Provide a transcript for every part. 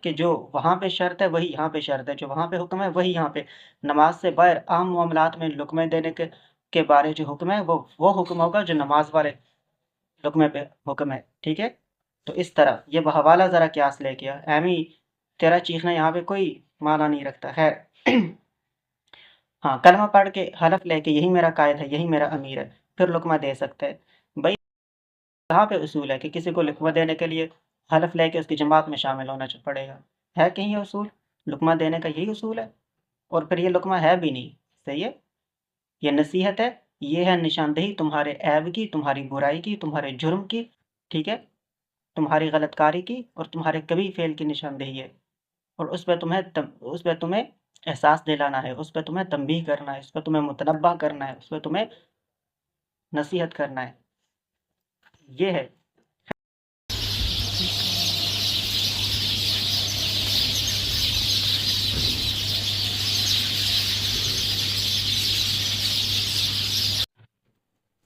کہ جو وہاں پہ شرط ہے وہی یہاں پہ شرط ہے، جو وہاں پہ حکم ہے وہی یہاں پہ۔ نماز سے باہر عام معاملات میں لقمے دینے کے بارے جو حکم ہے وہ حکم ہوگا جو نماز والے لقمے پہ حکم ہے، ٹھیک ہے؟ تو اس طرح یہ بحوالہ ذرا قیاس لے گیا، ایمی تیرا چیخنا یہاں پہ کوئی معنی نہیں رکھتا۔ خیر ہاں، کلمہ پڑھ کے حلف لے کے یہی میرا قائد ہے، یہی میرا امیر ہے، پھر لقمہ دے سکتا ہے۔ بھائی کہاں پہ اصول ہے کہ کسی کو لقمہ دینے کے لیے حلف لے کے اس کی جماعت میں شامل ہونا پڑے گا؟ ہے کہیں یہ اصول؟ لقمہ دینے کا یہی اصول ہے، اور پھر یہ لقمہ ہے بھی نہیں، صحیح ہے؟ یہ نصیحت ہے، یہ ہے نشاندہی تمہارے عیب کی، تمہاری برائی کی، تمہارے جرم کی، ٹھیک ہے؟ تمہاری غلط کاری کی اور تمہارے کبھی فعل کی نشاندہی ہے، اور اس پہ تمہیں احساس دلانا ہے، اس پہ تمہیں تنبیہ کرنا ہے، اس پہ تمہیں متنبہ کرنا ہے، اس پہ تمہیں نصیحت کرنا ہے، یہ ہے۔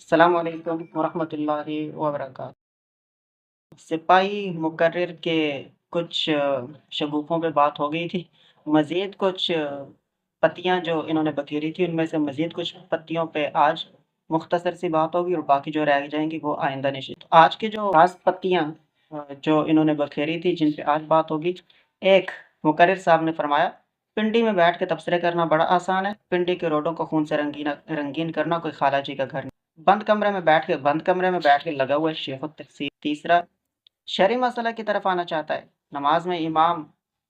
السلام علیکم ورحمۃ اللہ وبرکاتہ۔ سپاہی مقرر کے کچھ شگوفوں پہ بات ہو گئی تھی، مزید کچھ پتیاں جو انہوں نے بکھیری تھی ان میں سے مزید کچھ پتیوں پہ آج مختصر سی بات ہوگی، اور باقی جو رہ جائیں گی وہ آئندہ نشست۔ آج کے جو خاص پتیاں جو انہوں نے بکھیری تھی جن پہ آج بات ہوگی، ایک، مقرر صاحب نے فرمایا پنڈی میں بیٹھ کے تبصرے کرنا بڑا آسان ہے، پنڈی کے روڈوں کو خون سے رنگین کرنا کوئی خالہ جی کا گھر نہیں، بند کمرے میں بیٹھ کے لگا ہوا ہے شیخ التفسیر۔ تیسرا، شرعی مسئلہ کی طرف آنا چاہتا ہے، نماز میں امام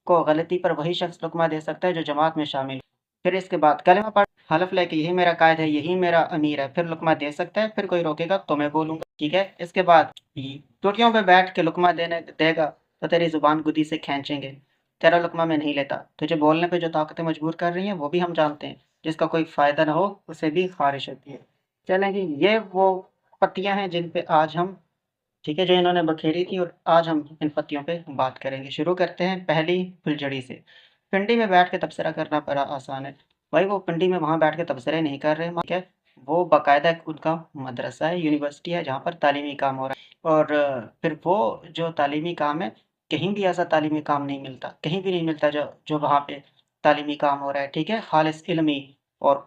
کو غلطی پر وہی شخص لقمہ دے سکتا ہے جو جماعت میں شامل ہے۔ پھر اس کے بعد کلمہ پڑھ حلف لے کے یہی میرا قائد ہے، یہی میرا امیر ہے، پھر لقمہ دے سکتا ہے، پھر کوئی روکے گا تو میں بولوں گا، ٹھیک ہے؟ اس کے بعد ٹوٹیوں پہ بیٹھ کے لقمہ دے گا تو تیری زبان گدی سے کھینچیں گے، تیرا لقمہ میں نہیں لیتا، تجھے بولنے پہ جو طاقتیں مجبور کر رہی ہیں وہ بھی ہم جانتے ہیں، جس کا کوئی فائدہ نہ ہو اسے بھی خارش ہوتی ہے۔ چلیں جی، یہ وہ پتیاں ہیں جن پہ آج ہم، ٹھیک ہے، جو انہوں نے بکھیری تھی، اور آج ہم ان پتیوں پہ بات کریں گے۔ شروع کرتے ہیں پہلی پھلجھڑی سے۔ پنڈی میں بیٹھ کے تبصرہ کرنا بڑا آسان ہے۔ بھائی وہ پنڈی میں وہاں بیٹھ کے تبصرے نہیں کر رہے، ٹھیک ہے؟ وہ باقاعدہ ان کا مدرسہ ہے، یونیورسٹی ہے جہاں پر تعلیمی کام ہو رہا ہے، اور پھر وہ جو تعلیمی کام ہے، کہیں بھی ایسا تعلیمی کام نہیں ملتا، کہیں بھی نہیں ملتا جو وہاں پہ تعلیمی کام ہو رہا ہے، ٹھیک ہے؟ خالص علمی اور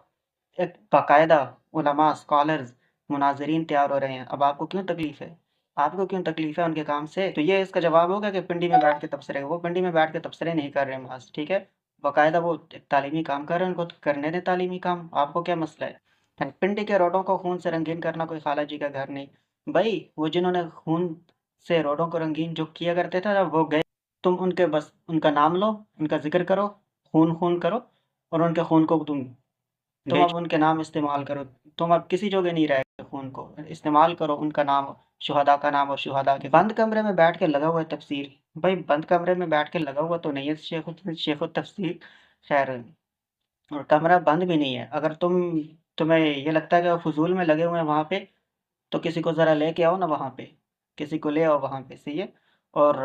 ایک باقاعدہ علماء، اسکالرز، مناظرین تیار ہو رہے ہیں۔ اب آپ کو کیوں تکلیف ہے؟ آپ کو کیوں تکلیف ہے ان کے کام سے؟ تو یہ اس کا جواب ہوگا کہ پنڈی میں بیٹھ کے تبصرے، وہ پنڈی میں بیٹھ کے تبصرے نہیں کر رہے محض، ٹھیک ہے؟ باقاعدہ وہ تعلیمی کام کر رہے ہیں، ان کو کرنے دیں تعلیمی کام، آپ کو کیا مسئلہ ہے؟ پنڈی کے روڈوں کو خون سے رنگین کرنا کوئی خالہ جی کا گھر نہیں۔ بھائی وہ جنہوں نے خون سے روڈوں کو رنگین جو کیا کرتے تھے جب وہ گئے، تم ان کے بس ان کا نام لو، ان کا ذکر کرو، خون کرو، اور ان کے خون کو تم اب ان کے نام استعمال کرو، تم اب کسی جوگے نہیں رہے گے، خون کو استعمال کرو، ان کا نام، شہداء کا نام، اور شہداء کے بند کمرے میں بیٹھ کے لگا ہوا ہے تفسیر۔ بھائی بند کمرے میں بیٹھ کے لگا ہوا تو نہیں ہے شیخ التفسیر، خیر، اور کمرہ بند بھی نہیں ہے۔ اگر تمہیں یہ لگتا ہے کہ وہ فضول میں لگے ہوئے ہیں وہاں پہ، تو کسی کو ذرا لے کے آؤ نا وہاں پہ، کسی کو لے آؤ وہاں پہ، صحیح ہے؟ اور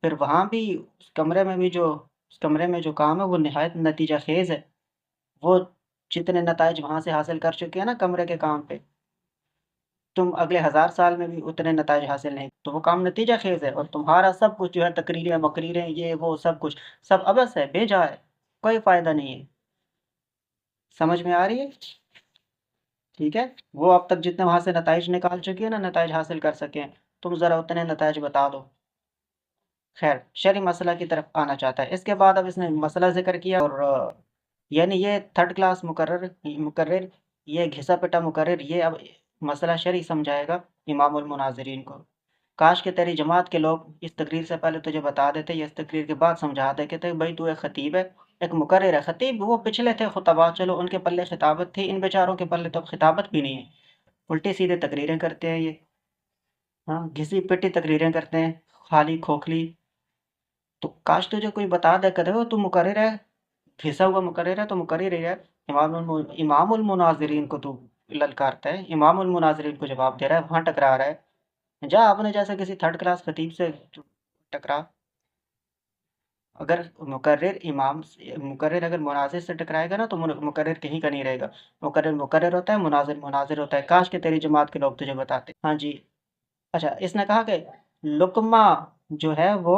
پھر وہاں بھی اس کمرے میں جو کام ہے وہ نہایت نتیجہ خیز ہے، وہ جتنے نتائج وہاں سے حاصل کر چکے ہیں نا کمرے کے کام پہ، تم اگلے 1000 سال میں بھی اتنے نتائج حاصل نہیں، تو وہ کام نتیجہ خیز ہے، اور تمہارا سب کچھ جو ہے تقریریں مقریریں یہ وہ سب کچھ سب عبث ہے، بے جا ہے، کوئی فائدہ نہیں ہے۔ سمجھ میں آ رہی ہے؟ ٹھیک ہے، وہ اب تک جتنے وہاں سے نتائج نکال چکی ہے نا، نتائج حاصل کر سکیں، تم ذرا اتنے نتائج بتا دو۔ خیر، شرعی مسئلہ کی طرف آنا چاہتا ہے۔ اس کے بعد اب اس نے مسئلہ ذکر کیا، اور یعنی یہ تھرڈ کلاس مقرر، یہ گھسا پٹا مقرر، یہ اب مسئلہ شرعی سمجھائے گا امام المناظرین کو۔ کاش کہ تیری جماعت کے لوگ اس تقریر سے پہلے تجھے بتا دیتے، یا اس تقریر کے بعد سمجھاتے کہ بھائی تو ایک خطیب ہے، ایک مقرر ہے۔ خطیب وہ پچھلے تھے خطباء، چلو ان کے پلے خطابت تھی، ان بیچاروں کے پلے تو خطابت بھی نہیں ہے، الٹی سیدھے تقریریں کرتے ہیں یہ، ہاں، گھسی پٹی تقریریں کرتے ہیں، خالی کھوکھلی۔ تو کاش تجھے کوئی بتا دے کہ تو مقرر ہے، گھسا ہوا مقرر ہے تو مقرر ہی ہے۔ امام المناظرین کو تو للکارتا ہے، امام المناظرین کو جواب دے رہا ہے، وہاں ٹکرا رہا ہے، جا اپنے جیسے کسی تھرڈ کلاس خطیب سے ٹکرا۔ اگر مقرر اگر مناظر سے ٹکرائے گا نا تو مقرر کہیں کا نہیں رہے گا، مقرر ہوتا ہے، مناظر ہوتا ہے۔ کاش کہ تیری جماعت کے لوگ تجھے بتاتے۔ ہاں جی، اچھا، اس نے کہا کہ لقمہ جو ہے وہ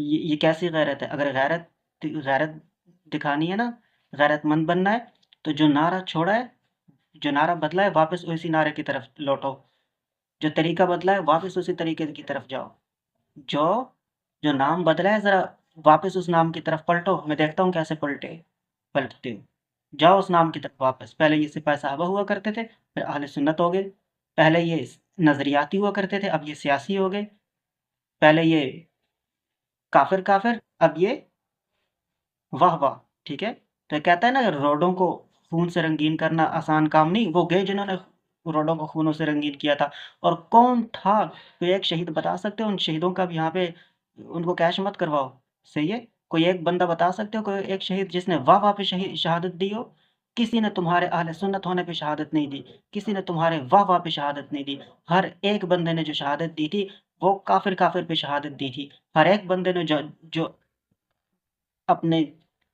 یہ کیسی غیرت ہے؟ اگر غیرت دکھانی ہے نا، غیرت مند بننا ہے، تو جو نعرہ چھوڑا ہے، جو نعرہ بدلا ہے، واپس اسی نعرے کی طرف لوٹو، جو طریقہ بدلا ہے واپس اسی طریقے کی طرف جاؤ، جو جو نام بدلا ہے ذرا واپس اس نام کی طرف پلٹو، میں دیکھتا ہوں کیسے پلٹتے ہو، جاؤ اس نام کی طرف واپس۔ پہلے یہ سپاہ صحابہ ہوا کرتے تھے، پھر اہل سنت ہو گئے، پہلے یہ نظریاتی ہوا کرتے تھے، اب یہ سیاسی ہو گئے، پہلے یہ کافر، اب یہ واہ واہ، ٹھیک ہے؟ تو یہ کہتا ہے نا روڈوں کو خون سے رنگین کرنا آسان کام نہیں، وہ گئے جنہوں نے روڈوں کو خونوں سے رنگین کیا تھا، اور کون تھا؟ کوئی ایک شہید بتا سکتے ہو؟ ان شہیدوں کا بھی یہاں پہ ان کو کیش مت کرواؤ، صحیح ہے؟ کوئی ایک بندہ بتا سکتے ہو کوئی ایک شہید جس نے واہ واہ پہ شہادت دی ہو؟ کسی نے تمہارے اہل سنت ہونے پہ شہادت نہیں دی، کسی نے تمہارے واہ واہ پہ شہادت نہیں دی، ہر ایک بندے نے جو شہادت دی تھی وہ کافر پہ شہادت دی تھی، ہر ایک بندے نے جو اپنے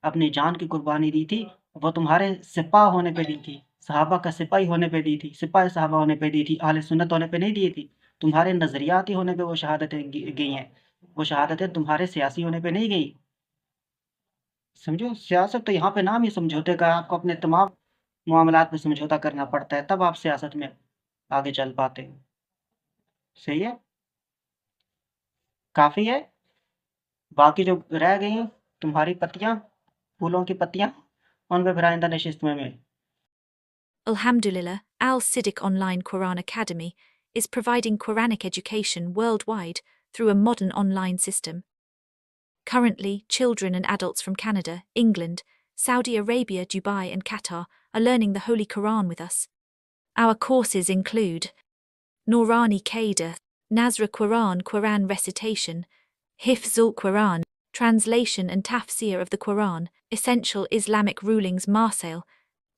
اپنی جان کی قربانی دی تھی، وہ تمہارے سپاہ ہونے پہ دی تھی، صحابہ کا سپاہی ہونے پہ دی تھی، سپاہ صحابہ ہونے پہ دی تھی، اہل سنت ہونے پہ نہیں دی تھی۔ تمہارے نظریاتی ہونے پہ وہ شہادتیں گئی ہیں، وہ شہادتیں تمہارے سیاسی ہونے پہ نہیں گئی۔ سمجھو، سیاست تو یہاں پہ نام ہی سمجھوتے کا، آپ کو اپنے تمام معاملات میں سمجھوتا کرنا پڑتا ہے، تب آپ سیاست میں آگے چل پاتے ہیں، صحیح ہے؟ کافی ہے، باقی جو رہ گئی ہیں تمہاری پتیاں، پھولوں کی پتیاں، ان پہ پھر آئندہ نشست میں Alhamdulillah, Al Siddiq Online Quran Academy is providing Quranic education worldwide through a modern online system. Currently, children and adults from Canada, England, Saudi Arabia, Dubai, and Qatar are learning the Holy Quran with us. Our courses include Noorani Qaeda, Nazra Quran, Quran recitation, Hifzul Quran, translation and tafsir of the Quran, essential Islamic rulings Marsail,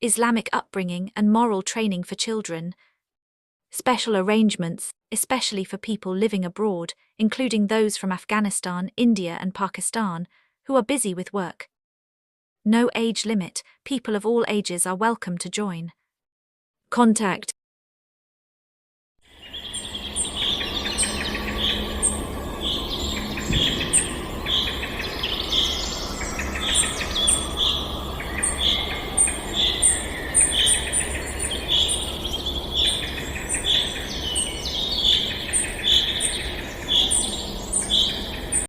Islamic upbringing and moral training for children, special arrangements, especially for people living abroad, including those from Afghanistan, India, and Pakistan, who are busy with work. No age limit, people of all ages are welcome to join. Contact